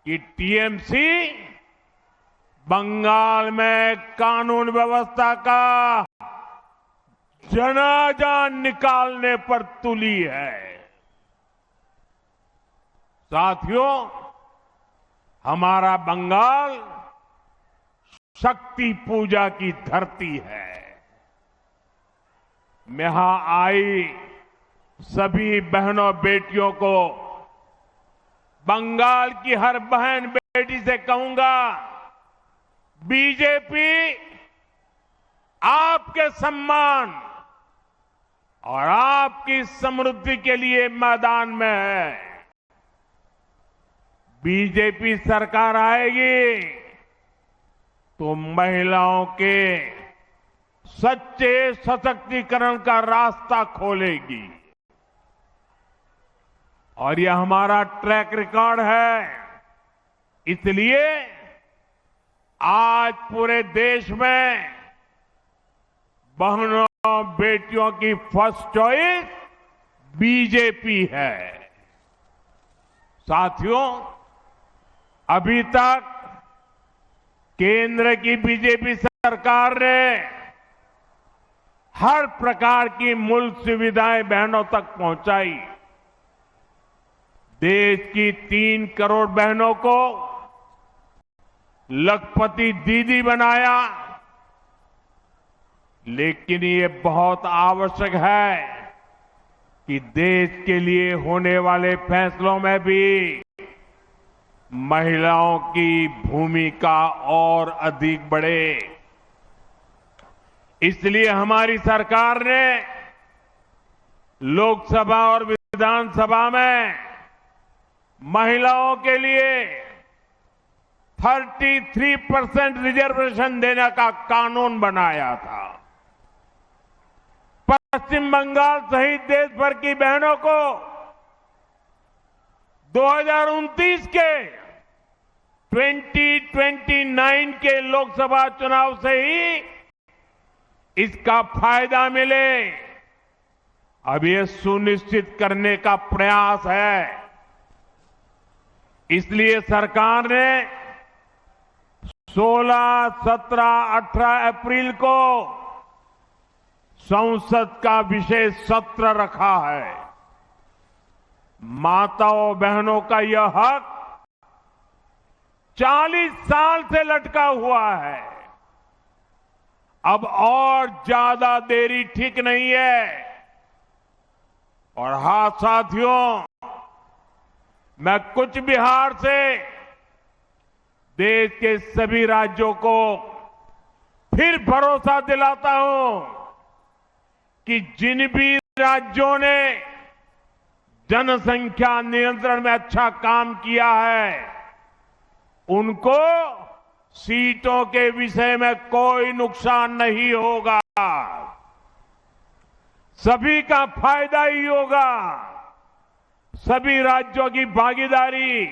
कि टीएमसी बंगाल में कानून व्यवस्था का जनाजा निकालने पर तुली है। साथियों, हमारा बंगाल शक्ति पूजा की धरती है। यहां आई सभी बहनों बेटियों को, बंगाल की हर बहन बेटी से कहूंगा, बीजेपी आपके सम्मान और आपकी समृद्धि के लिए मैदान में है। बीजेपी सरकार आएगी तो महिलाओं के सच्चे सशक्तिकरण का रास्ता खोलेगी और यह हमारा ट्रैक रिकॉर्ड है। इसलिए आज पूरे देश में बहनों बेटियों की फर्स्ट चॉइस बीजेपी है। साथियों, अभी तक केंद्र की बीजेपी सरकार ने हर प्रकार की मूल सुविधाएं बहनों तक पहुंचाई। देश की 3 करोड़ बहनों को लखपति दीदी बनाया, लेकिन ये बहुत आवश्यक है कि देश के लिए होने वाले फैसलों में भी महिलाओं की भूमिका और अधिक बढ़े। इसलिए हमारी सरकार ने लोकसभा और विधानसभा में महिलाओं के लिए 33% रिजर्वेशन देने का कानून बनाया था। पश्चिम बंगाल सहित देश भर की बहनों को 2029 के 2029 के लोकसभा चुनाव से ही इसका फायदा मिले, अब ये सुनिश्चित करने का प्रयास है। इसलिए सरकार ने 16, 17, 18 अप्रैल को संसद का विशेष सत्र रखा है। माताओं बहनों का यह हक 40 साल से लटका हुआ है। अब और ज्यादा देरी ठीक नहीं है। और हां साथियों, मैं कूच बिहार से देश के सभी राज्यों को फिर भरोसा दिलाता हूं कि जिन भी राज्यों ने जनसंख्या नियंत्रण में अच्छा काम किया है, उनको सीटों के विषय में कोई नुकसान नहीं होगा। सभी का फायदा ही होगा। सभी राज्यों की भागीदारी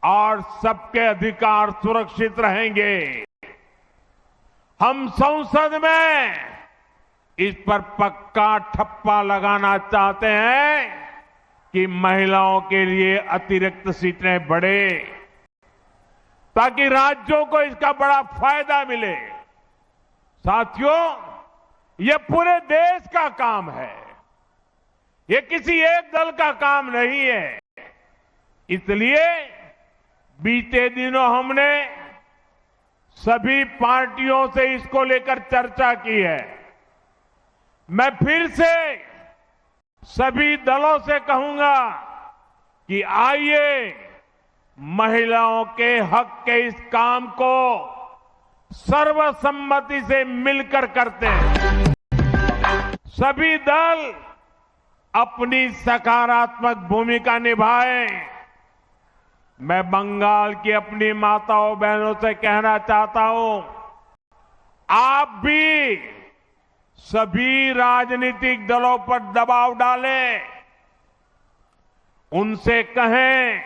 और सबके अधिकार सुरक्षित रहेंगे। हम संसद में इस पर पक्का ठप्पा लगाना चाहते हैं कि महिलाओं के लिए अतिरिक्त सीटें बढ़े, ताकि राज्यों को इसका बड़ा फायदा मिले। साथियों, ये पूरे देश का काम है, ये किसी एक दल का काम नहीं है। इसलिए बीते दिनों हमने सभी पार्टियों से इसको लेकर चर्चा की है। मैं फिर से सभी दलों से कहूंगा कि आइए महिलाओं के हक के इस काम को सर्वसम्मति से मिलकर करते हैं। सभी दल अपनी सकारात्मक भूमिका निभाएं। मैं बंगाल की अपनी माताओं बहनों से कहना चाहता हूं, आप भी सभी राजनीतिक दलों पर दबाव डालें। उनसे कहें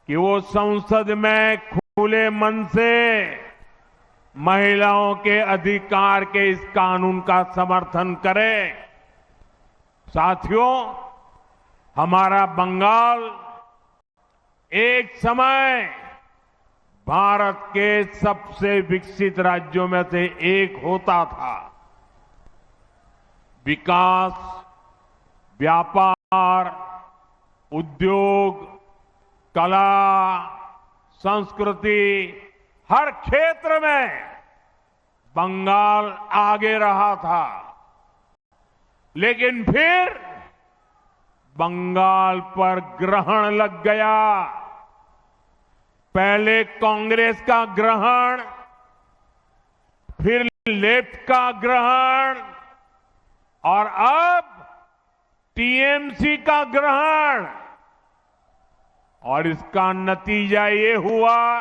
कि वो संसद में खुले मन से महिलाओं के अधिकार के इस कानून का समर्थन करें। साथियों, हमारा बंगाल एक समय भारत के सबसे विकसित राज्यों में से एक होता था। विकास, व्यापार, उद्योग, कला, संस्कृति, हर क्षेत्र में बंगाल आगे रहा था। लेकिन फिर बंगाल पर ग्रहण लग गया। पहले कांग्रेस का ग्रहण, फिर लेफ्ट का ग्रहण और अब टीएमसी का ग्रहण। और इसका नतीजा ये हुआ,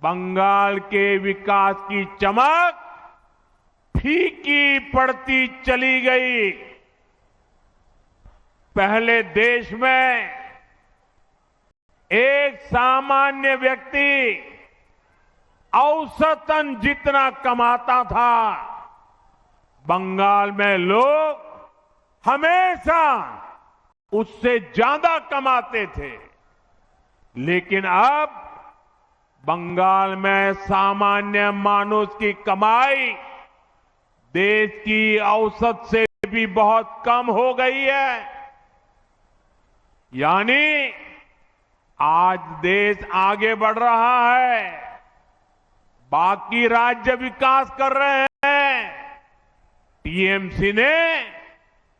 बंगाल के विकास की चमक फीकी पड़ती चली गई। पहले देश में एक सामान्य व्यक्ति औसतन जितना कमाता था, बंगाल में लोग हमेशा उससे ज्यादा कमाते थे। लेकिन अब बंगाल में सामान्य मानुष की कमाई देश की औसत से भी बहुत कम हो गई है। यानी आज देश आगे बढ़ रहा है, बाकी राज्य विकास कर रहे हैं। टीएमसी ने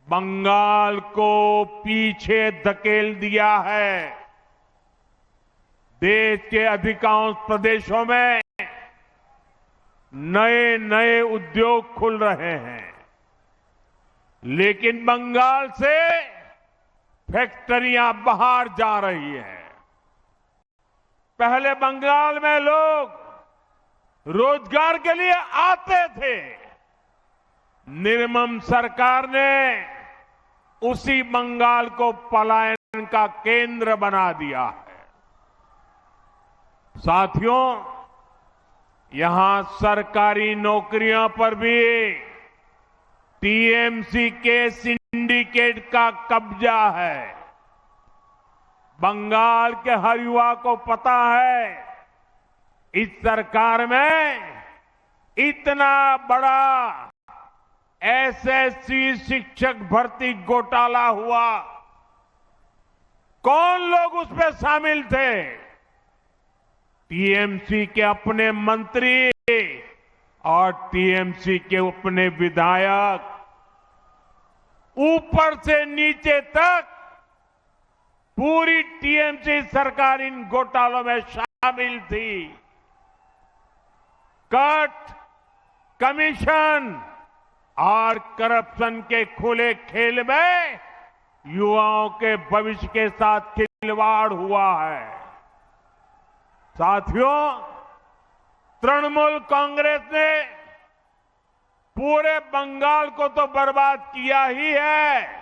बंगाल को पीछे धकेल दिया है। देश के अधिकांश प्रदेशों में नए नए उद्योग खुल रहे हैं, लेकिन बंगाल से फैक्ट्रियां बाहर जा रही हैं। पहले बंगाल में लोग रोजगार के लिए आते थे। निर्मम सरकार ने उसी बंगाल को पलायन का केंद्र बना दिया है। साथियों, यहां सरकारी नौकरियों पर भी टीएमसी के सिंडिकेट का कब्जा है। बंगाल के हर युवा को पता है, इस सरकार में इतना बड़ा एसएससी शिक्षक भर्ती घोटाला हुआ। कौन लोग उसमें शामिल थे? टीएमसी के अपने मंत्री और टीएमसी के अपने विधायक, ऊपर से नीचे तक पूरी टीएमसी सरकार इन घोटालों में शामिल थी। कट, कमीशन और करप्शन के खुले खेल में युवाओं के भविष्य के साथ खिलवाड़ हुआ है। साथियों, तृणमूल कांग्रेस ने पूरे बंगाल को तो बर्बाद किया ही है,